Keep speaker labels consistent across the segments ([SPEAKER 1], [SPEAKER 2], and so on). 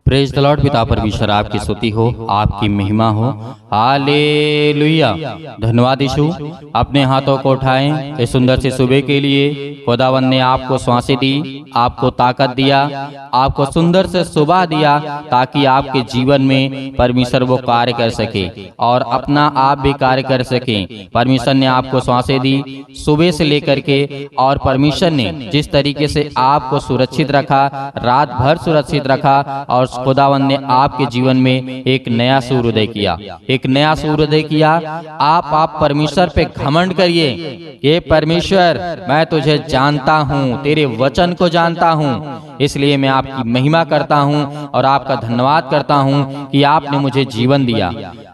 [SPEAKER 1] Praise the Lord. पिता परमेश्वर आपकी स्तुति हो, आपकी महिमा हो। हालेलुया। धन्यवाद यीशु। अपने हाथों को उठाएं इस सुंदर से सुबह के लिए। खुदावंद ने आपको सांसें दी, आपको ताकत दिया, आपको सुंदर से सुबह दिया ताकि आपके जीवन में परमेश्वर वो कार्य कर सके और अपना आप भी कार्य कर सके। परमेश्वर ने आपको सांसें दी सुबह से लेकर के, और परमेश्वर ने जिस तरीके से आपको सुरक्षित रखा, रात भर सुरक्षित रखा, और खुदावंद ने आपके जीवन में एक नया सूर्योदय किया, एक नया सूर्योदय किया। आप परमेश्वर पे घमंड करिए। ये परमेश्वर, मैं तुझे जानता हूँ, तेरे वचन को जानता हूँ, इसलिए मैं आपकी महिमा करता हूँ और आपका धन्यवाद करता हूँ कि आपने मुझे जीवन दिया,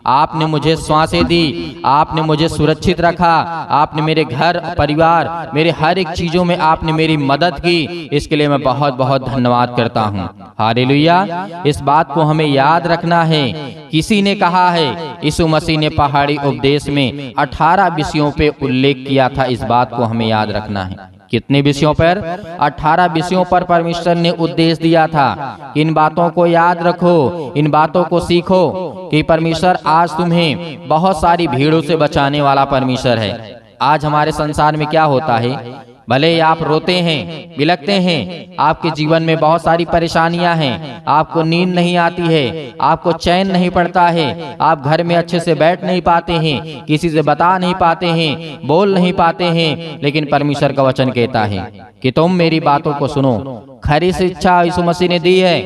[SPEAKER 1] आपने मुझे सांसें दी, आपने मुझे सुरक्षित रखा, आपने मेरे घर परिवार, मेरे हर एक चीजों में आपने मेरी मदद की। इसके लिए मैं बहुत बहुत धन्यवाद करता हूँ। हालेलुया। इस बात को हमें याद रखना है। किसी ने कहा है, यीशु मसीह ने पहाड़ी उपदेश में 18 विषयों पे उल्लेख किया था। इस बात को हमें याद रखना है। कितने विषयों पर? 18 विषयों पर परमेश्वर ने उपदेश दिया था। इन बातों को याद रखो, इन बातों को सीखो कि परमेश्वर आज तुम्हें बहुत सारी भीड़ों से बचाने वाला परमेश्वर है। आज हमारे संसार में क्या होता है? भले ही आप रोते हैं, बिलखते हैं, आपके जीवन में बहुत सारी परेशानियां हैं, आपको नींद नहीं आती है, आपको चैन नहीं पड़ता है, आप घर में अच्छे से बैठ नहीं पाते हैं, किसी से बता नहीं पाते हैं, बोल नहीं पाते हैं, लेकिन परमेश्वर का वचन कहता है कि तुम मेरी बातों को सुनो। खरी शिक्षा यीशु मसीह ने दी है,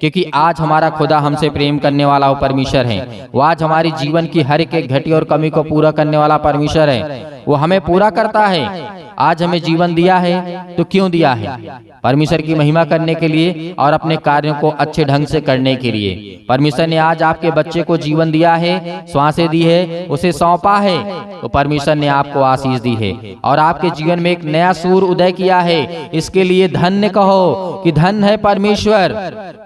[SPEAKER 1] क्योंकि आज हमारा खुदा हमसे प्रेम करने वाला वो परमेश्वर है। वो आज हमारी जीवन की हर एक घटी और कमी को पूरा करने वाला परमेश्वर है। वो हमें पूरा करता है। आज हमें जीवन दिया है तो क्यों दिया है? परमेश्वर की महिमा करने के लिए और अपने कार्यों को अच्छे ढंग से करने के लिए। परमेश्वर ने आज आपके बच्चे को जीवन दिया है, सांसें दी है, उसे सौंपा है, तो परमेश्वर ने आपको आशीष दी है और आपके जीवन में एक नया सूर्य उदय किया है। इसके लिए धन्य कहो कि धन्य है परमेश्वर,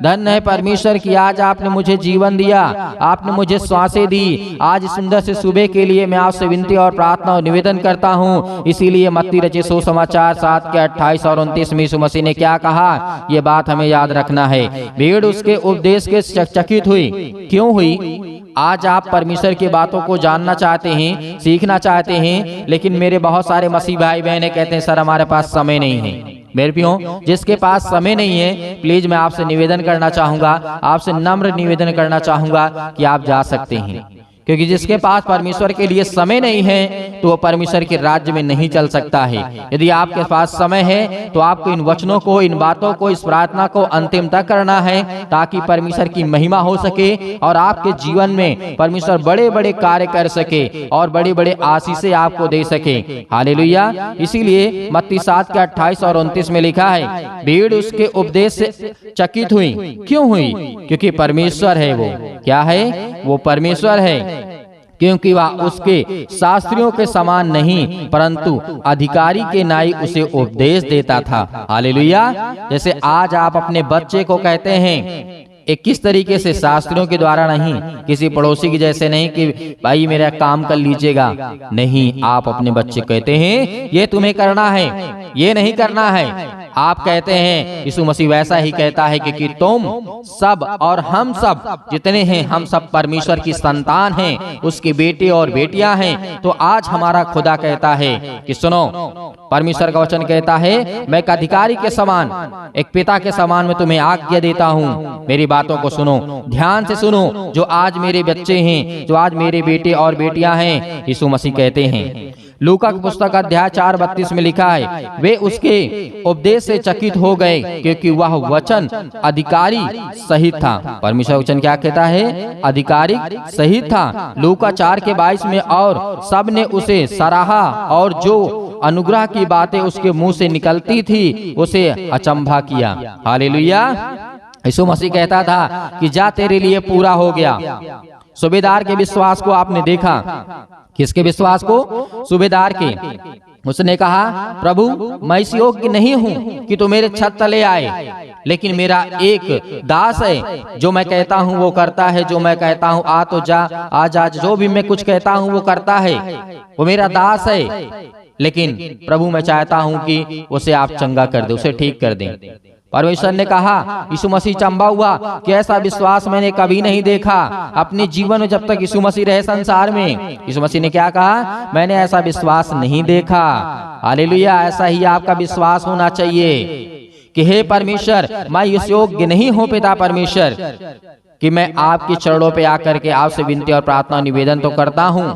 [SPEAKER 1] धन्य है परमेश्वर कि आज आपने मुझे जीवन दिया, आपने मुझे सांसें दी। आज सुंदर से सुबह के लिए मैं आपसे विनती और प्रार्थना और निवेदन करता हूँ। इसीलिए मत्ती रचित सुसमाचार 7 के 28 और 29 में यीशु मसीह ने क्या कहा, ये बात हमें याद रखना है। भीड़ उसके उपदेश के चकित हुई। क्यों हुई? आज आप परमेश्वर की बातों को जानना चाहते हैं, सीखना चाहते हैं, लेकिन मेरे बहुत सारे मसीह भाई बहने कहते हैं सर हमारे पास समय नहीं है। मेरे प्रियो, जिसके पास समय नहीं है, प्लीज मैं आपसे निवेदन करना चाहूंगा, आपसे नम्र निवेदन करना चाहूंगा कि आप जा सकते हैं, क्योंकि जिसके पास परमेश्वर के लिए समय नहीं है तो वो परमेश्वर के राज्य में नहीं चल सकता है। यदि आपके पास समय है तो आपको इन वचनों को, इन बातों को, इस प्रार्थना को अंतिम तक करना है ताकि परमेश्वर की महिमा हो सके और आपके जीवन में परमेश्वर बड़े बड़े कार्य कर सके और बड़े बड़े आशीषें आपको दे सके। हालेलुया। इसीलिए मत्ती 7 के 28 और 29 में लिखा है, भीड़ उसके उपदेश से चकित हुई। क्यों हुई? क्योंकि परमेश्वर है। वो क्या है? वो परमेश्वर है, क्योंकि वह उसके शास्त्रियों के समान नहीं परंतु अधिकारी के नाई उसे उपदेश देता था। हालेलुया। जैसे आज आप अपने बच्चे को कहते हैं, एक किस तरीके से? शास्त्रियों के द्वारा नहीं, किसी पड़ोसी की जैसे नहीं कि भाई मेरा काम कर लीजिएगा। नहीं, आप अपने बच्चे कहते हैं ये तुम्हें करना है, ये नहीं करना है। आप कहते हैं, यीशु मसीह वैसा ही कहता है कि तुम सब और हम सब जितने हैं, हम सब परमेश्वर की संतान हैं, उसके बेटे और बेटियां हैं। तो आज हमारा खुदा कहता है कि सुनो, परमेश्वर का वचन कहता है, मैं एक अधिकारी के समान, एक पिता के समान मैं तुम्हें आज्ञा देता हूँ। मेरी बातों को सुनो, ध्यान से सुनो। जो आज मेरे बच्चे हैं, जो आज मेरे बेटे और बेटियां हैं, यीशु मसीह कहते हैं, लूका की पुस्तक अध्याय 4:32 में लिखा है, वे उसके उपदेश से चकित हो गए क्योंकि वह वचन अधिकारी सहित था। परमेश्वर वचन क्या कहता है? अधिकारी सहित था। लूका 4 के 22 में, और सब ने उसे सराहा और जो अनुग्रह की बातें उसके मुंह से निकलती थी उसे अचंभा किया। हालेलुया। यीशु मसीह कहता था कि जा तेरे लिए पूरा हो गया। सूबेदार के विश्वास को आपने देखा। किसके विश्वास को? सूबेदार के। उसने कहा, प्रभु मैं इस योग्य नहीं हूँ कि तू मेरे छत तले आए, लेकिन मेरा एक दास है, जो मैं कहता हूँ वो करता है, जो मैं कहता हूँ आ तो जा, आ जा, जो भी मैं कुछ कहता हूँ वो करता है। वो मेरा दास है, लेकिन प्रभु मैं चाहता हूँ कि उसे आप चंगा कर दे, उसे ठीक कर दें। परमेश्वर ने कहा, यीशु मसीह चंबा हुआ कि ऐसा विश्वास मैंने कभी नहीं देखा अपने जीवन में जब तक यीशु मसीह रहे संसार में। यीशु मसीह ने क्या कहा? मैंने ऐसा विश्वास नहीं देखा। हालेलुया। ऐसा ही आपका विश्वास होना चाहिए कि हे परमेश्वर, मैं इस योग्य नहीं हूं पिता परमेश्वर कि मैं आपके चरणों पे आकर के आपसे विनती और प्रार्थना निवेदन तो करता हूं,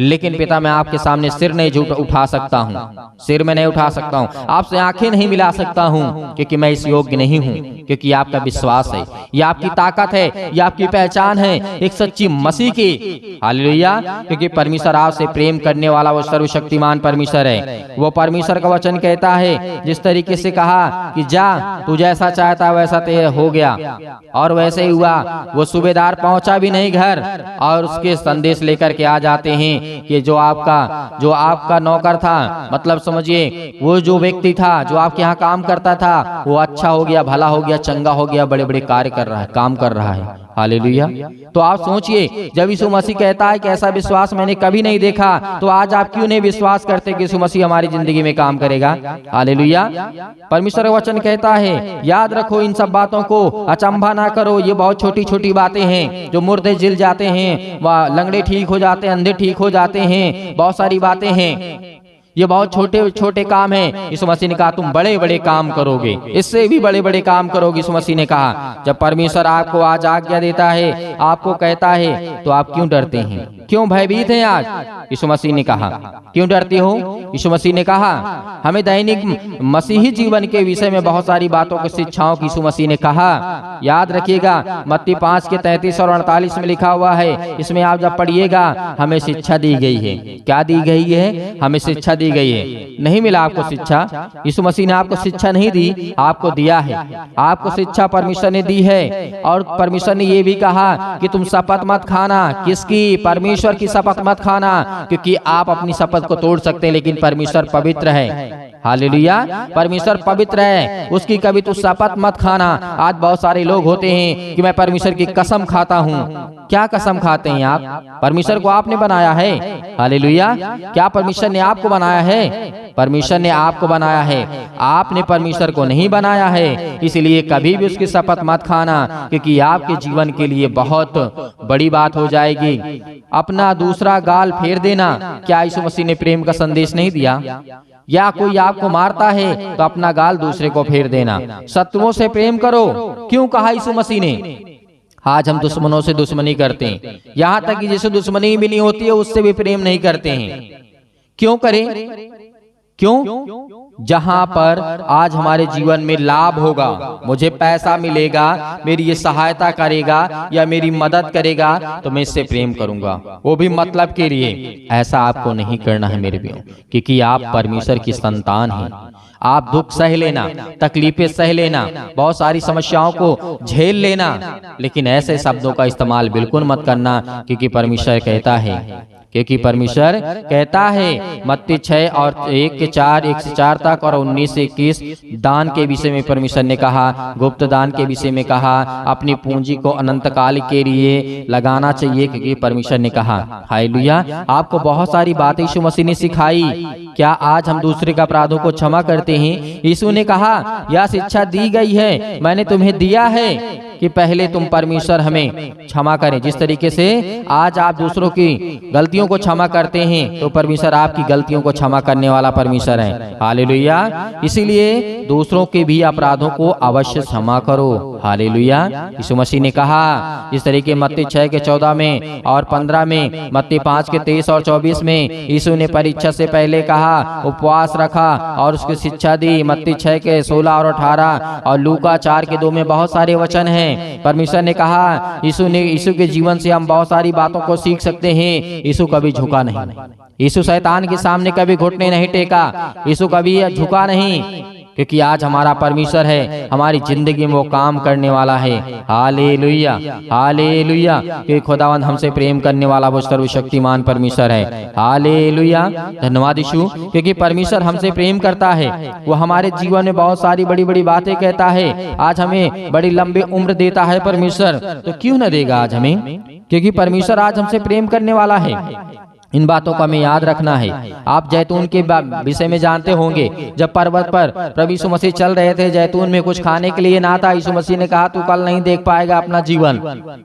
[SPEAKER 1] लेकिन पिता मैं आपके सामने सिर नहीं उठा सकता हूं, सिर में नहीं उठा सकता हूं, आपसे आंखें नहीं मिला सकता हूं, क्योंकि मैं इस योग्य नहीं हूं। क्योंकि आपका विश्वास है, ये आपकी ताकत है, ये आपकी पहचान है एक सच्ची मसीह की। हालेलुया। क्योंकि परमेश्वर आपसे प्रेम करने वाला वो सर्वशक्तिमान परमेश्वर है। वो परमेश्वर का वचन कहता है, जिस तरीके से कहा कि जा तू जैसा चाहता वैसा तेरा हो गया, और वैसे ही हुआ। वो सूबेदार पहुंचा भी नहीं घर, और उसके संदेश लेकर के आ जाते हैं कि जो आपका नौकर था, मतलब समझिए वो जो व्यक्ति था जो आपके यहाँ काम करता था, वो अच्छा हो गया, भला हो गया, चंगा हो गया, बड़े बड़े कार्य कर रहा है, काम कर रहा है। हालेलुया। तो आप सोचिए, जब यीशु मसीह कहता है कि ऐसा विश्वास मैंने कभी नहीं देखा, तो आज आप क्यों नहीं विश्वास करते कि यीशु मसीह हमारी जिंदगी में काम करेगा? हालेलुया। परमेश्वर का वचन कहता है, याद रखो इन सब बातों को, अचंभा ना करो। ये बहुत छोटी छोटी बातें हैं, जो मुर्दे जिल जाते हैं, वह लंगड़े ठीक हो जाते हैं, अंधे ठीक हो जाते हैं, बहुत सारी बातें हैं, ये बहुत छोटे छोटे काम हैं। यीशु मसीह ने कहा तुम बड़े बड़े काम करोगे, इससे भी बड़े बड़े काम करोगे। यीशु मसीह ने कहा, जब परमेश्वर आपको आज आज्ञा देता है, आपको कहता है, तो आप क्यों डरते हैं, क्यों भयभीत हैं आज? यीशु मसीह ने कहा, क्यों डरते हो? यीशु मसीह ने कहा, हमें दैनिक मसीही जीवन के विषय में बहुत सारी बातों की शिक्षाओं की यीशु मसीह ने कहा। याद रखिएगा, मत्ती 5 के 33 और 48 में लिखा हुआ है। इसमें आप जब पढ़िएगा, हमें शिक्षा दी गई है। क्या दी गई है? हमें शिक्षा दी गई है। नहीं मिला आपको शिक्षा? यीशु मसीह ने आपको शिक्षा नहीं दी, आपको दिया है। आपको शिक्षा परमेश्वर ने दी है, और परमेश्वर ने ये भी कहा कि तुम शपथ मत खाना। किसकी? परमेश्वर की शपथ मत खाना, क्योंकि आप अपनी शपथ को तोड़ सकते हैं, लेकिन परमेश्वर पवित्र है। हालेलुया। परमेश्वर पवित्र है, उसकी कभी तो शपथ मत खाना। आज बहुत सारे लोग होते हैं कि मैं परमेश्वर की कसम खाता हूँ। क्या कसम खाते हैं आप? परमेश्वर को आपने बनाया है। हालेलुया। क्या परमेश्वर ने आपको बनाया है? परमेश्वर ने आपको बनाया है, आपने परमेश्वर को नहीं बनाया है। इसलिए कभी भी उसकी शपथ मत खाना, क्योंकि आपके जीवन के लिए बहुत बड़ी बात हो जाएगी। अपना दूसरा गाल फेर देना, क्या यीशु मसीह ने प्रेम का संदेश नहीं दिया? या कोई आपको मारता है तो अपना गाल दूसरे को फेर देना। शत्रुओं से प्रेम करो, क्यों कहा यीशु मसीह ने? आज हम दुश्मनों से दुश्मनी करते हैं, यहाँ तक कि जिसे दुश्मनी भी नहीं होती है उससे भी प्रेम नहीं करते हैं। क्यों करें? क्यों? जहां पर आज हमारे जीवन में लाभ होगा, मुझे पैसा मिलेगा, मेरी ये सहायता करेगा या मेरी मदद करेगा, तो मैं इससे प्रेम करूंगा, वो भी मतलब के लिए। ऐसा आपको नहीं करना है मेरे भाइयों, क्योंकि आप परमेश्वर की संतान हैं। आप दुख सह लेना, तकलीफें सह लेना, बहुत सारी समस्याओं को झेल लेना, लेकिन ऐसे शब्दों का इस्तेमाल बिल्कुल मत करना, क्योंकि परमेश्वर कहता है मत्ती 6 और 1 से 4 तक और 19 से 21 दान के विषय में परमेश्वर ने कहा, गुप्त दान के विषय में कहा, अपनी पूंजी को अनंत काल के लिए लगाना चाहिए, क्योंकि परमेश्वर ने कहा। हालेलुया। आपको बहुत सारी बातें यीशु मसीह ने सिखाई। क्या आज हम दूसरे के अपराधों को क्षमा करते हैं? यीशु ने कहा, यह शिक्षा दी गई है, मैंने तुम्हें दिया है कि पहले तुम परमेश्वर हमें क्षमा करें। जिस तरीके से आज आप दूसरों की गलतियों को क्षमा करते हैं, तो परमेश्वर आपकी गलतियों को क्षमा करने वाला परमेश्वर है। हालेलुया। इसीलिए दूसरों के भी अपराधों को अवश्य क्षमा करो। हालेलुया। यीशु मसीह ने कहा, जिस तरीके मत्ती 6 के 14 में और 15 में, मत्ती 5 के 23 और 24 में यीशु ने परीक्षा से पहले कहा, उपवास रखा और उसकी शिक्षा दी। मत्ती 6 के 16 और 18 और लूका 4 के 2 में बहुत सारे वचन हैं। परमेश्वर ने कहा, यीशु के जीवन से हम बहुत सारी बातों को सीख सकते हैं। यीशु कभी झुका नहीं, यीशु शैतान के सामने कभी घुटने नहीं टेका, यीशु कभी झुका नहीं, क्योंकि आज हमारा परमेश्वर है, हमारी जिंदगी में वो काम करने वाला है। हालेलुया। हालेलुया। कि खुदावंद हमसे प्रेम करने वाला वो सर्वशक्तिमान परमेश्वर है। हालेलुया। धन्यवाद यीशु, क्योंकि परमेश्वर हमसे प्रेम करता है। वो हमारे जीवन में बहुत सारी बड़ी बड़ी बातें कहता है। आज हमें बड़ी लंबी उम्र देता है परमेश्वर, तो क्यों न देगा आज हमें? क्योंकि परमेश्वर आज हमसे प्रेम करने वाला है।
[SPEAKER 2] इन बातों का हमें याद रखना है। आप जैतून के विषय में जानते होंगे, जब पर्वत पर प्रभु यीशु मसीह चल रहे थे, जैतून में कुछ खाने के लिए ना था। यीशु मसीह ने कहा तू कल नहीं देख पाएगा अपना जीवन।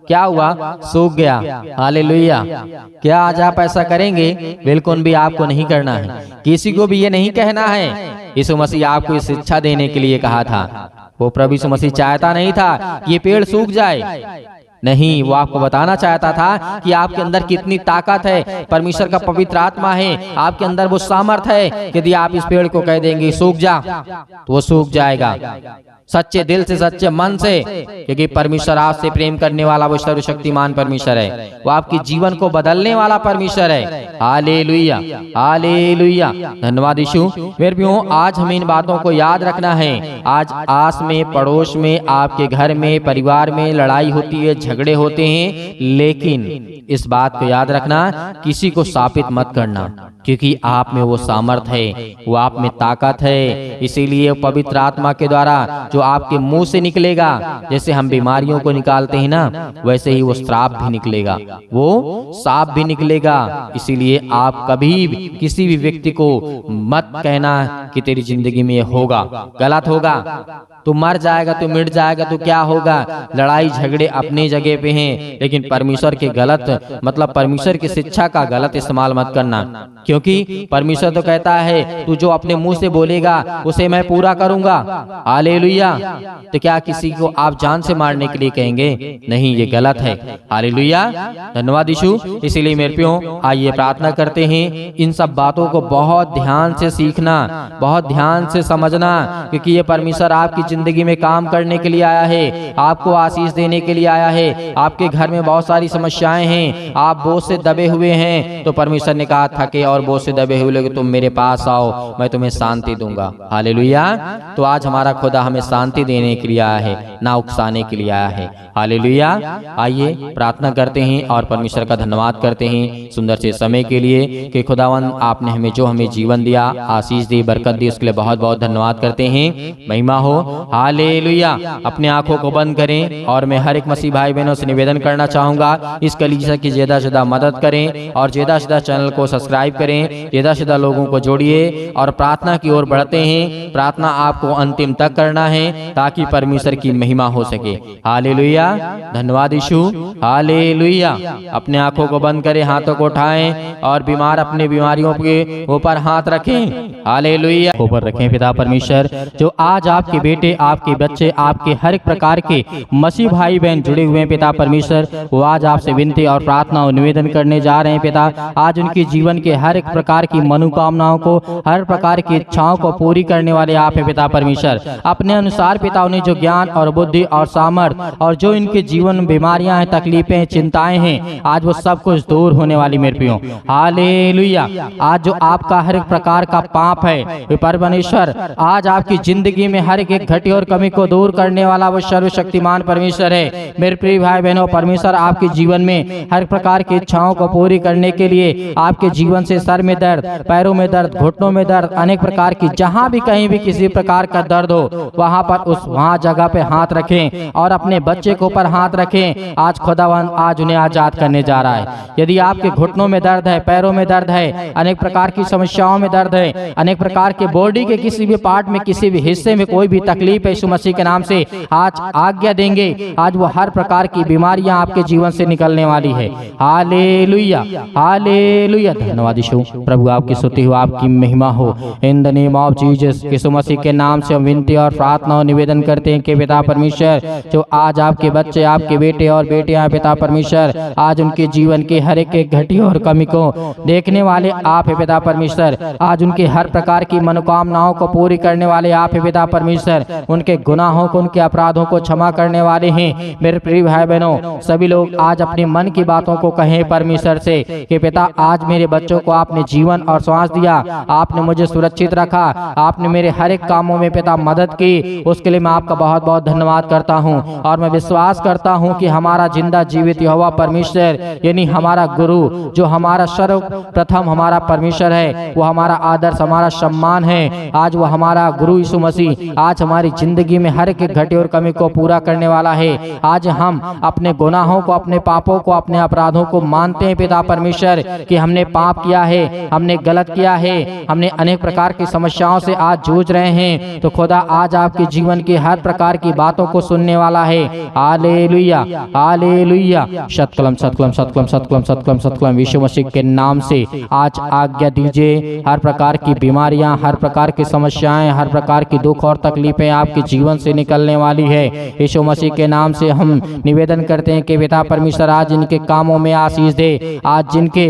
[SPEAKER 2] क्या हुआ? सूख गया। हालेलुया। क्या आज आप ऐसा करेंगे? बिल्कुल भी आपको नहीं करना है, किसी को भी ये नहीं कहना है। यीशु मसीह आपको इस शिक्षा देने के लिए कहा था। वो प्रभु यीशु मसीह चाहता नहीं था ये पेड़ सूख जाए, नहीं, वो आपको बताना चाहता था कि आपके अंदर कितनी ताकत है, परमेश्वर का पवित्र आत्मा है, आपके अंदर वो सामर्थ है। यदि आप इस पेड़ को कह देंगे सूख जा, तो वो सूख जाएगा। सच्चे दिल से, सच्चे मन से, क्योंकि परमेश्वर आपसे प्रेम करने वाला वो सर्वशक्तिमान परमेश्वर है, वो आपके जीवन को बदलने वाला परमेश्वर है। Hallelujah, hallelujah. धन्यवाद यीशु। मेरे प्रियो, आज हमें इन बातों को याद रखना है। आज आस में, पड़ोस में, आपके घर में, परिवार में लड़ाई होती है, झगड़े होते हैं, लेकिन इस बात को याद रखना, किसी को शापित मत करना, क्योंकि आप में वो सामर्थ है, वो आप में ताकत है। इसीलिए पवित्र आत्मा के द्वारा जो आपके मुंह से निकलेगा, जैसे हम बीमारियों को निकालते हैं ना, वैसे ही वो श्राप भी निकलेगा, वो साप भी निकलेगा। इसीलिए आप कभी भी किसी भी व्यक्ति को मत कहना कि तेरी जिंदगी में ये होगा, गलत होगा, तू मर जाएगा, तू मिट जाएगा, तो क्या होगा। लड़ाई झगड़े अपनी जगह पे हैं, लेकिन परमेश्वर के गलत मतलब परमेश्वर की शिक्षा का गलत इस्तेमाल मत करना, क्योंकि परमेश्वर तो कहता है तू जो अपने मुंह से बोलेगा उसे मैं पूरा करूंगा। हालेलुया। तो क्या किसी को आप जान से मारने के लिए कहेंगे? नहीं, ये गलत है। हालेलुया। धन्यवाद यीशु। इसीलिए मेरे प्रियो, आइए प्रार्थना करते हैं, इन सब बातों को बहुत ध्यान से सीखना, बहुत ध्यान से समझना, क्योंकि ये परमेश्वर आपकी जिंदगी में काम करने के लिए आया है, आपको आशीष देने के लिए आया है। आपके घर में बहुत सारी समस्याएं हैं, आप बोझ से दबे हुए हैं, तो परमेश्वर ने कहा थके और बोझ से दबे हुए लोग तुम मेरे पास आओ, मैं तुम्हें शांति दूंगा। हालेलुया। तो आज हमारा खुदा हमें शांति देने के लिए आया है, ना उकसाने के लिए आया है। हालेलुया। आइए प्रार्थना करते हैं और परमेश्वर का धन्यवाद करते हैं सुंदर से समय के लिए कि खुदावन आपने हमें जीवन दिया, आशीष दी, बरकत दी, उसके लिए बहुत बहुत धन्यवाद करते हैं। महिमा हो। हालेलुया। अपने आंखों को बंद करें और मैं हर एक मसीह भाई बहनों से निवेदन करना चाहूंगा, इस कलीसिया की ज्यादा से ज्यादा मदद करें और ज्यादा से ज्यादा चैनल को सब्सक्राइब करें, ज्यादा से ज्यादा लोगों को जोड़िए और प्रार्थना की ओर बढ़ते हैं। प्रार्थना आपको अंतिम तक करना है ताकि परमेश्वर की महिमा हो सके। हालेलुया। धन्यवाद यीशु। हालेलुया। अपने आंखों को बंद करें, हाथों को उठाएं और बीमार अपने बीमारियों के ऊपर हाथ रखें। हालेलुया। ऊपर रखें। पिता परमेश्वर, जो आज आपके बेटे, आपके बच्चे, आपके हर एक प्रकार के मसीह भाई बहन जुड़े हुए हैं पिता परमेश्वर, वो आज आपसे विनती और प्रार्थना और निवेदन करने जा रहे हैं पिता। आज उनके जीवन के हर एक प्रकार की मनोकामनाओं को, हर प्रकार की इच्छाओं को पूरी करने वाले आप हैं पिता परमेश्वर। अपने अनुसार पिता उन्हें जो ज्ञान और बुद्धि और सामर्थ और जो इनके जीवन में बीमारियां हैं, तकलीफें हैं, चिंताएं हैं, आज वो सब कुछ दूर होने वाली मेरे प्रियो। हालेलुया। आज जो आपका हर एक प्रकार का पाप है परमेश्वर, आज आपकी जिंदगी में हर एक घटी और कमी को दूर करने वाला वो सर्वशक्तिमान परमेश्वर है। मेरे प्रिय भाई बहनों, परमेश्वर आपके जीवन में हर प्रकार की इच्छाओं को पूरी करने के लिए आपके जीवन से सर में दर्द, पैरों में दर्द, घुटनों में दर्द, अनेक प्रकार की जहां भी कहीं भी किसी प्रकार का दर्द हो, वहां पर वहां जगह पे हाथ रखें और अपने बच्चे के ऊपर हाथ रखें। आज खुदावन आज उन्हें आजाद करने जा रहा है। यदि आपके घुटनों में दर्द है, पैरों में दर्द है, अनेक प्रकार की समस्याओं में दर्द है, अनेक प्रकार के बॉडी के किसी भी पार्ट में, किसी भी हिस्से में कोई भी तकलीफ है, यीशु मसीह के नाम से आज आज्ञा देंगे, आज वो हर प्रकार की बीमारियां आपके जीवन से निकलने वाली है। हालेलुया। हालेलुया। धन्यवाद यीशु। प्रभु आपकी स्तुति हो, आपकी महिमा हो। In the name of Jesus, यीशु मसीह के नाम से हम विनती और प्रार्थना और निवेदन करते हैं कि पिता परमेश्वर, जो आज आपके बच्चे, आपके बेटे और बेटियां पिता परमेश्वर, आज उनके जीवन के हर एक घटी और कमी को देखने वाले आप है पिता परमेश्वर। आज उनके हर प्रकार की मनोकामनाओं को पूरी करने वाले आप है पिता परमेश्वर। उनके गुनाहों को, उनके अपराधों को क्षमा करने वाले हैं। मेरे प्रिय भाई बहनों, सभी लोग आज अपने मन की बातों को कहें परमेश्वर से कि पिता, आज मेरे बच्चों को आपने जीवन और श्वास दिया, आपने मुझे सुरक्षित रखा, आपने मेरे हर एक कामों में पिता मदद की, उसके लिए मैं आपका बहुत बहुत धन्यवाद करता हूं। और मैं विश्वास करता हूं कि हमारा जिंदा जीवित यहोवा परमेश्वर, यानी हमारा गुरु, जो हमारा सर्वप्रथम हमारा परमेश्वर है, वो हमारा आदर्श, हमारा सम्मान है। आज वो हमारा गुरु यीशु मसीह आज हमारी जिंदगी में हर एक घटे और कमी को पूरा करने वाला है। आज हम अपने गुनाहों को, अपने पापों को, अपने अपराधों को मानते हैं पिता परमेश्वर कि हमने पाप किया है, हमने गलत किया है, हमने अनेक प्रकार की समस्याओं से आज जूझ रहे हैं। तो खुदा आज आपके जीवन की हर प्रकार की बातों को सुनने वाला है। Hallelujah, hallelujah. सतकलम सतकलम सतकलम सतकलम सतकलम सतकलम। यीशु मसीह के नाम से आज आज्ञा दीजिए, हर प्रकार की बीमारियां, हर प्रकार की समस्याएं, हर प्रकार की दुख और तकलीफें आपके जीवन से निकलने वाली है। यीशु मसीह के नाम से हम निवेदन करते हैं कि पिता परमेश्वर आज इनके कामों में आशीष दे। आज जिनके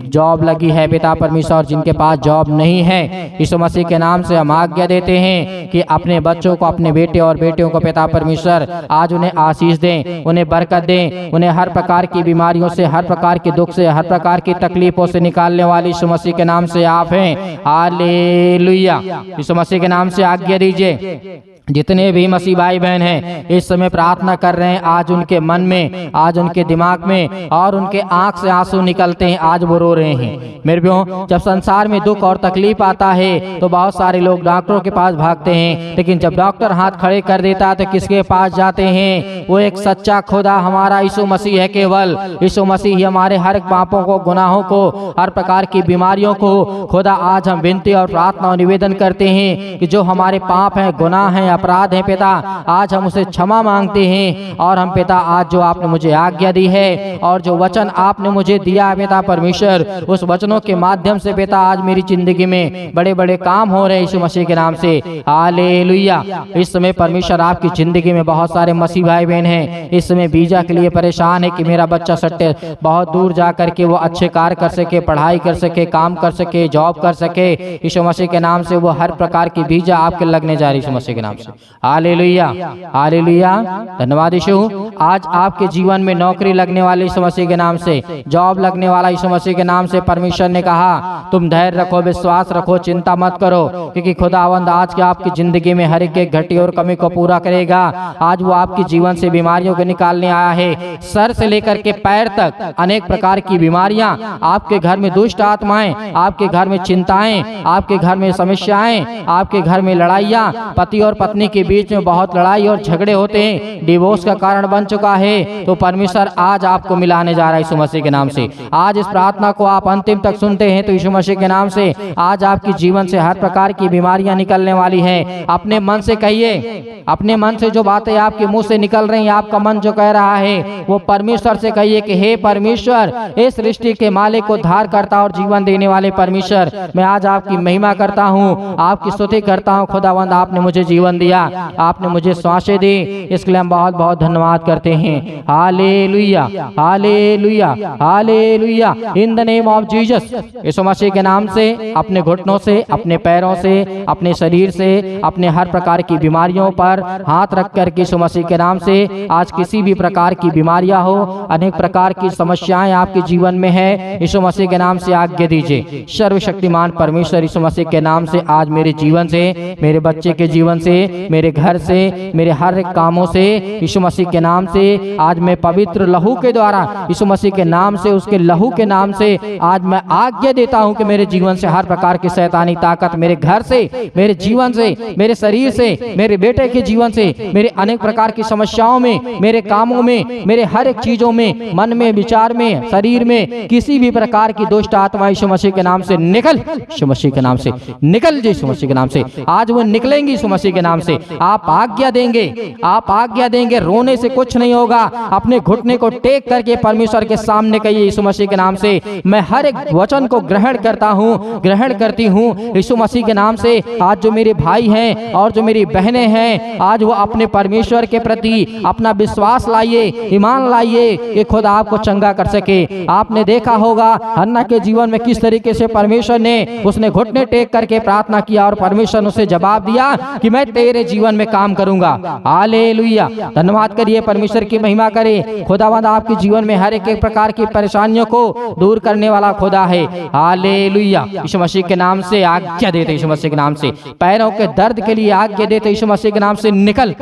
[SPEAKER 2] जॉब लगी है पिता परमेश्वर, और जिनके पास जॉब नहीं है, यीशु मसीह के नाम से हम आज्ञा देते हैं कि अपने बच्चों को, अपने बेटे और बेटियों को पिता परमेश्वर आज उन्हें आशीष दें, उन्हें बरकत दें, उन्हें हर प्रकार की बीमारियों से, हर प्रकार के दुख से, हर प्रकार की तकलीफों से निकालने वाली यीशु मसीह के नाम से आप हैं। हालेलुया। यीशु मसीह के नाम से आज्ञा दीजिए। जितने भी मसीह भाई बहन हैं इस समय प्रार्थना कर रहे हैं, आज उनके मन में, आज उनके दिमाग में और उनके आंख से आंसू निकलते हैं, आज वो रो रहे हैं। मेरे प्यारों, जब संसार में दुख और तकलीफ आता है तो बहुत सारे लोग डॉक्टरों के पास भागते हैं, लेकिन जब डॉक्टर हाथ खड़े कर देता है तो किसके पास जाते हैं? वो एक सच्चा खुदा हमारा यीशु मसीह है। केवल यीशु मसीह ही हमारे हर पापों को, गुनाहों को, हर प्रकार की बीमारियों को खुदा आज हम विनती और प्रार्थना और निवेदन करते हैं कि जो हमारे पाप हैं, गुनाह हैं, अपराध है पिता, आज हम उसे क्षमा मांगते हैं। और हम पिता आज जो आपने मुझे आज्ञा दी है और जो वचन आपने मुझे दिया है पिता परमेश्वर, उस वचनों के माध्यम से पिता आज मेरी जिंदगी में बड़े बड़े काम हो रहे हैं यीशु मसीह के नाम से। हालेलुया। इस समय परमेश्वर आपकी जिंदगी में बहुत सारे मसीह भाई बहन हैं इस समय वीजा के लिए परेशान है कि मेरा बच्चा सट्टे बहुत दूर जा करके वो अच्छे कार्य कर सके, पढ़ाई कर सके, काम कर सके, जॉब कर सके। यीशु मसीह के नाम से वो हर प्रकार की वीजा आपके लगने जा रही यीशु मसीह के नाम से। Hallelujah, hallelujah. धन्यवाद यीशु। आज आपके जीवन में नौकरी लगने वाली यीशु मसीह के नाम से, जॉब लगने वाला यीशु मसीह के नाम से। परमेश्वर ने कहा तुम धैर्य रखो, विश्वास रखो, चिंता मत करो, क्योंकि खुदावंद आज के आपकी जिंदगी में हर एक घटी और कमी को पूरा करेगा। आज वो आपके जीवन से बीमारियों को निकालने आया है। सर से लेकर के पैर तक अनेक प्रकार की बीमारियां, आपके घर में दुष्ट आत्माएं, आपके घर में चिंताएं, आपके घर में समस्याएं, आपके घर में लड़ाइयां, पति और पत्नी के बीच में बहुत लड़ाई और झगड़े होते हैं, डिवोर्स का कारण बन चुका है। तो परमेश्वर आज आपको मिलाने जा रहा है यीशु मसीह के नाम से। आज इस प्रार्थना को आप अंतिम तक सुनते हैं तो यीशु मसीह के नाम से आज आपके जीवन से हर प्रकार की बीमारियां निकलने वाली है। अपने मन से कहिए, अपने मन से जो बातें आपके मुंह से निकल रही हैं, आपका मन जो कह रहा है वो परमेश्वर से कहिए कि हे परमेश्वर, इस सृष्टि के मालिक को धार करता और जीवन देने वाले परमेश्वर, मैं आज आपकी महिमा करता हूँ, आपकी स्तुति करता हूँ। खुदावंद आपने मुझे जीवन दिया, आपने मुझे सांसें दी, इसके लिए हम बहुत बहुत धन्यवाद करते हैं। Hallelujah, hallelujah, hallelujah. In the name of Jesus, यीशु मसीह के नाम से अपने घुटनों से, अपने पैरों से, अपने शरीर से, अपने हर प्रकार की बीमारियों पर हाथ रख करके यीशु मसीह के नाम से आज किसी भी प्रकार की बीमारियां हो, अनेक प्रकार की समस्याएं आपके जीवन में है, यीशु मसीह के नाम से आज्ञा दीजिए। सर्वशक्तिमान परमेश्वर यीशु मसीह के नाम से आज मेरे जीवन से, मेरे बच्चे के जीवन से, मेरे घर से, मेरे हर एक कामों से यीशु मसीह के नाम से आज मैं पवित्र लहू के द्वारा यीशु मसीह के नाम से, उसके लहू के नाम से आज मैं आज्ञा देता हूं कि मेरे जीवन से हर प्रकार की शैतानी ताकत मेरे घर से, मेरे जीवन से, मेरे शरीर से, मेरे बेटे के जीवन से, मेरे अनेक प्रकार की समस्याओं में, मेरे कामों में, मेरे हर एक चीजों में, मन में, विचार में, शरीर में किसी भी प्रकार की दुष्ट आत्मा यीशु मसीह के नाम से निकल, यीशु मसीह के नाम से निकल, यीशु मसीह के नाम से आज वो निकलेंगी यीशु मसीह के नाम से। आप आज्ञा देंगे, आप आज्ञा देंगे, रोने से कुछ नहीं होगा। अपने घुटने को टेक करके परमेश्वर के सामने कहिए यीशु मसीह के नाम से, मैं हर एक वचन को ग्रहण करता हूँ, ग्रहण करती हूँ यीशु मसीह के नाम से। आज जो मेरे भाई हैं और जो मेरी बहनें हैं, आज वो अपने परमेश्वर के प्रति अपना विश्वास लाइए, ईमान लाइए कि खुदा आपको चंगा कर सके। आपने देखा होगा हन्ना के जीवन में किस तरीके से परमेश्वर ने, उसने घुटने टेक करके प्रार्थना किया और परमेश्वर ने उसे जवाब दिया कि मैं तेरे जीवन में काम करूंगा। हालेलुया, धन्यवाद करिए परमेश्वर परमेश्वर की महिमा करें। खुदावंद आपके जीवन में हर एक प्रकार की परेशानियों को दूर करने वाला खुदा है। हालेलुया। यीशु मसीह के नाम से आज्ञा देते, यीशु मसीह के नाम से पैरों के दर्द के लिए आज्ञा देते, यीशु मसीह के नाम से निकल।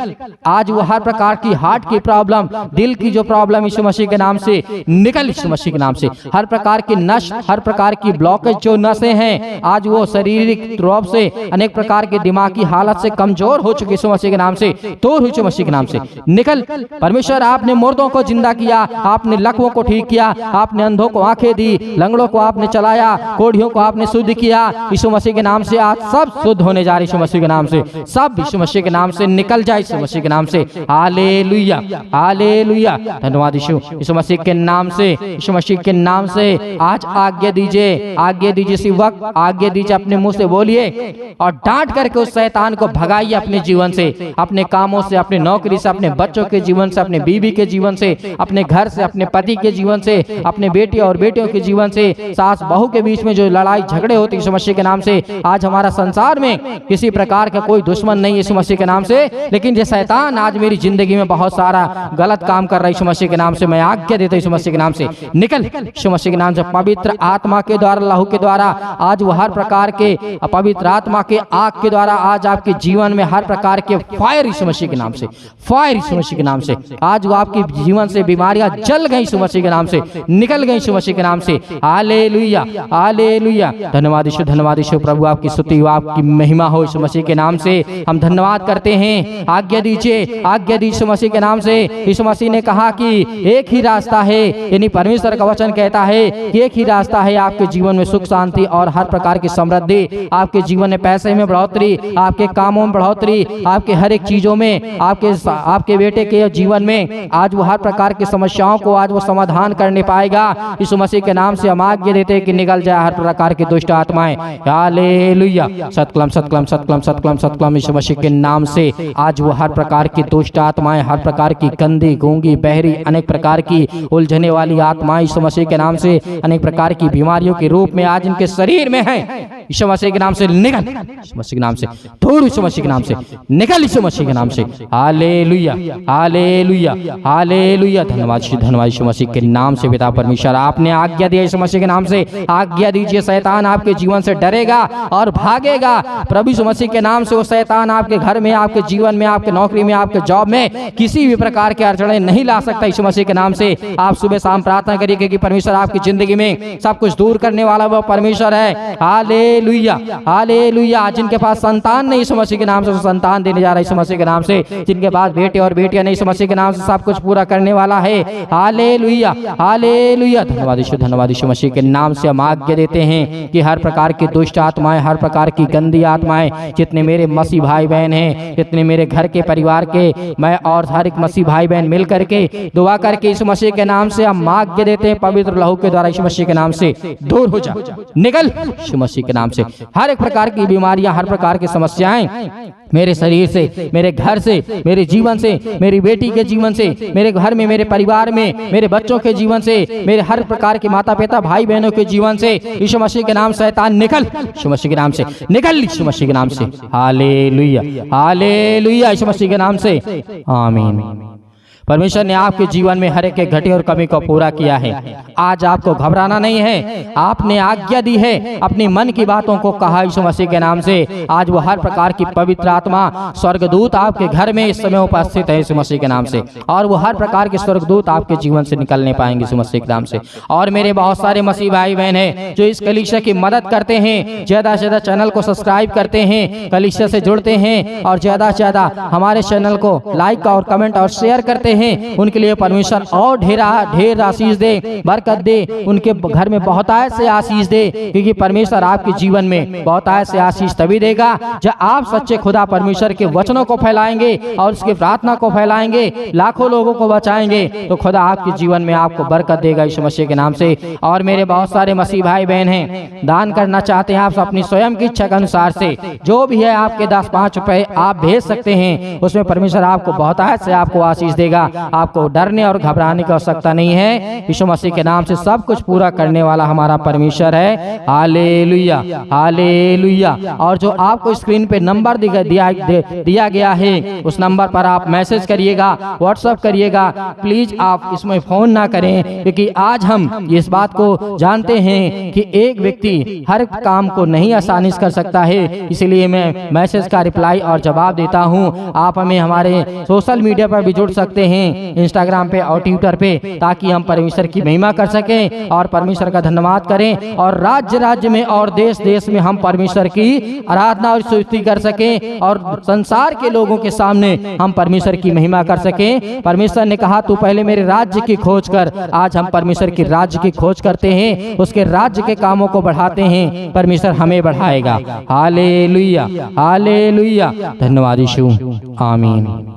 [SPEAKER 2] आज वो हर प्रकार की हार्ट की प्रॉब्लम, दिल की जो प्रॉब्लम, यीशु मसीह के नाम से निकल, यीशु मसीह के नाम से हर प्रकार की नस, हर प्रकार की ब्लॉकेज जो नसें हैं, आज वो शारीरिक रूप से अनेक प्रकार के दिमागी हालत से कमजोर हो चुके, यीशु मसीह के नाम से तोड़, यीशु मसीह के नाम से निकल। परमेश्वर आपने मुर्दों को जिंदा किया, आपने लकवों को ठीक किया, आपने अंधों को आंखें दी, लंगड़ों को आपने चलाया, कोढ़ियों को आपने शुद्ध किया। यीशु मसीह के नाम से आज सब शुद्ध होने जा रहे, यीशु मसीह के नाम से सब यीशु मसीह के नाम से निकल जाए, यीशु मसीह के नाम से। Hallelujah, hallelujah. धन्यवाद यीशु, यीशु मसीह के नाम से, यीशु मसीह के नाम से आज आज्ञा दीजिए, आज्ञा दीजिए इसी वक्त, आज्ञा दीजिए, अपने मुंह से बोलिए और डांट करके उस शैतान को भगाइए अपने जीवन से, अपने कामों से, अपने नौकरी से, अपने बच्चों के जीवन से, अपने बीवी के जीवन से, अपने घर से, अपने पति के जीवन से, अपने बेटे और बेटियों के जीवन से, सास बहू के बीच में जो लड़ाई झगड़े होते यीशु मसीह के नाम से। आज हमारा संसार में किसी प्रकार का कोई दुश्मन नहीं यीशु मसीह के नाम से, लेकिन ये शैतान आज मेरी जिंदगी में बहुत सारा गलत काम कर रहा है, यीशु मसीह के नाम से मैं आज्ञा देता हूं, यीशु मसीह के नाम से निकल, यीशु मसीह के नाम से। पवित्र आत्मा के द्वारा, लहू के द्वारा आज वो हर प्रकार के पवित्र आत्मा के आग के द्वारा आज आपके जीवन में हर प्रकार के फायर, यीशु मसीह के नाम से फायर, यीशु मसीह के नाम से आज वो आपके जीवन से बीमारियां जल गई, यीशु मसीह के नाम से निकल गई, यीशु मसीह के नाम से। Hallelujah, hallelujah. धन्यवाद यीशु, धन्यवाद यीशु। प्रभु आपकी स्तुति हो, आपकी महिमा हो, यीशु मसीह के नाम से हम धन्यवाद करते हैं। आज्ञा दीजिए, आज्ञा दीजिए यीशु मसीह के नाम से। यीशु मसीह ने कहा कि एक ही रास्ता है, यानी परमेश्वर का वचन कहता है कि एक ही रास्ता है आपके जीवन में सुख शांति और हर प्रकार की समृद्धि, आपके जीवन में पैसे में बढ़ोतरी, आपके कामों में बढ़ोतरी, आपके हर एक चीजों में, आपके बेटे के जीवन में आज वो हर प्रकार की समस्याओं को आज वो समाधान करने पाएगा। यीशु मसीह के नाम से हम आज्ञा देते हैं कि निकल जाए हर प्रकार की दुष्ट आत्माएं। हालेलुया। सतकलम, सतकलम, सतकलम, सतकलम, सतकलम। यीशु मसीह के नाम से आज वो हर प्रकार की दुष्ट आत्माएं, हर प्रकार की गंदी, गूंगी, बहरी, अनेक प्रकार की उलझने वाली आत्माएं यीशु मसीह के नाम से अनेक प्रकार की बीमारियों के रूप में आज इनके शरीर में है, यीशु मसीह के नाम से निकल, यीशु मसीह के नाम से थोड़, यीशु मसीह के नाम से निकल, यीशु मसीह के नाम से। Hallelujah, hallelujah, hallelujah. धन्यवाद, धन्यवाद यीशु मसीह के नाम से। पिता परमेश्वर आपने आज्ञा दिया, यीशु मसीह के नाम से आज्ञा दीजिए, शैतान आपके जीवन से डरेगा और भागेगा। प्रभु यीशु मसीह के नाम से वो शैतान आपके घर में, आपके जीवन में, आपके नौकरी में, आपके जॉब में किसी भी प्रकार के अड़चने नहीं ला सकता, यीशु मसीह के नाम से। आप सुबह शाम प्रार्थना करिए क्योंकि परमेश्वर आपकी जिंदगी में सब कुछ दूर करने वाला वो परमेश्वर है। Hallelujah, hallelujah. जिनके पास संतान नहीं, यीशु मसीह के नाम से संतान देने जा रहा है, यीशु मसीह के नाम से। जिनके पास बेटे और बेटियां नहीं, यीशु मसीह के नाम से सब कुछ पूरा करने वाला है। Hallelujah, hallelujah. धन्यवाद यीशु, धन्यवाद यीशु मसीह के नाम से हम आज्ञा देते हैं कि हर प्रकार की दुष्ट आत्माएं, हर प्रकार की गंदी आत्माएं, जितने मेरे मसीह भाई बहन हैं, जितने मेरे घर के परिवार के, मैं और हर एक मसीह भाई बहन मिल करके दुआ करके यीशु मसीह के नाम से हम आज्ञा देते हैं, पवित्र लहू के द्वारा यीशु मसीह के नाम से दूर हो जा, निकल यीशु मसीह के नाम से। हर एक प्रकार की बीमारियां, हर प्रकार की समस्याएं मेरे शरीर से, मेरे घर से, मेरे जीवन से, मेरी बेटी के जीवन से, मेरे घर में, मेरे परिवार में, मेरे बच्चों के जीवन से, मेरे हर प्रकार के माता पिता भाई बहनों के जीवन से यीशु मसीह के नाम शैतान निकल, यीशु मसीह के नाम से निकल, यीशु मसीह के नाम से। Hallelujah, hallelujah. यीशु मसीह के नाम से आमीन। परमेश्वर ने आपके जीवन में हर एक घटी और कमी को पूरा किया है। आज आपको घबराना नहीं है, आपने आज्ञा दी है, अपनी मन की बातों को कहा यीशु मसीह के नाम से। आज वो हर प्रकार की पवित्र आत्मा, स्वर्गदूत आपके घर में इस समय उपस्थित है यीशु मसीह के नाम से, और वो हर प्रकार के स्वर्गदूत आपके जीवन से निकलने पाएंगे यीशु मसीह के नाम से। और मेरे बहुत सारे मसीह भाई बहन हैं जो इस कलीसिया की मदद करते हैं, ज्यादा से ज्यादा चैनल को सब्सक्राइब करते हैं, कलीसिया से जुड़ते हैं और ज्यादा से ज्यादा हमारे चैनल को लाइक और कमेंट और शेयर करते हैं, उनके लिए परमेश्वर और ढेर आशीष दे, बरकत दे, उनके घर में बहुतायत से आशीष दे, क्योंकि परमेश्वर आपके जीवन में बहुतायत से आशीष तभी देगा जब आप सच्चे खुदा परमेश्वर के वचनों को फैलाएंगे और उसकी प्रार्थना को फैलाएंगे, लाखों लोगों को बचाएंगे, तो खुदा आपके जीवन में आपको बरकत देगा यीशु मसीह के नाम से। और मेरे बहुत सारे मसीह भाई बहन हैं, दान करना चाहते हैं आप अपनी स्वयं की इच्छा के अनुसार से, जो भी है आपके 10-5 रुपए आप भेज सकते हैं, उसमें परमेश्वर आपको बहुतायत से आपको आशीष देगा। आपको डरने और घबराने की आवश्यकता नहीं है। यीशु मसीह के नाम से सब कुछ पूरा करने वाला हमारा परमेश्वर है। Hallelujah, hallelujah. और जो आपको स्क्रीन पे नंबर दिया गया है, उस नंबर पर आप मैसेज करिएगा, व्हाट्सएप करिएगा। प्लीज आप इसमें फोन ना करें, क्योंकि आज हम इस बात को जानते हैं कि एक व्यक्ति हर काम को नहीं आसानी से कर सकता है, इसलिए मैं मैसेज का रिप्लाई और जवाब देता हूं। आप हमें हमारे सोशल मीडिया पर भी जुड़ सकते हैं, इंस्टाग्राम पे और ट्विटर पे, ताकि हम परमेश्वर की महिमा कर सकें और परमेश्वर का धन्यवाद करें, और राज्य राज्य में और देश देश में हम परमेश्वर की आराधना और स्तुति कर सकें, और संसार के लोगों के सामने हम परमेश्वर की महिमा कर सकें। परमेश्वर ने कहा तू पहले मेरे राज्य की खोज कर। आज हम परमेश्वर के राज्य की खोज करते हैं, उसके राज्य के कामों को बढ़ाते हैं, परमेश्वर हमें बढ़ाएगा। Hallelujah, hallelujah. धन्यवाद यीशु, आमीन।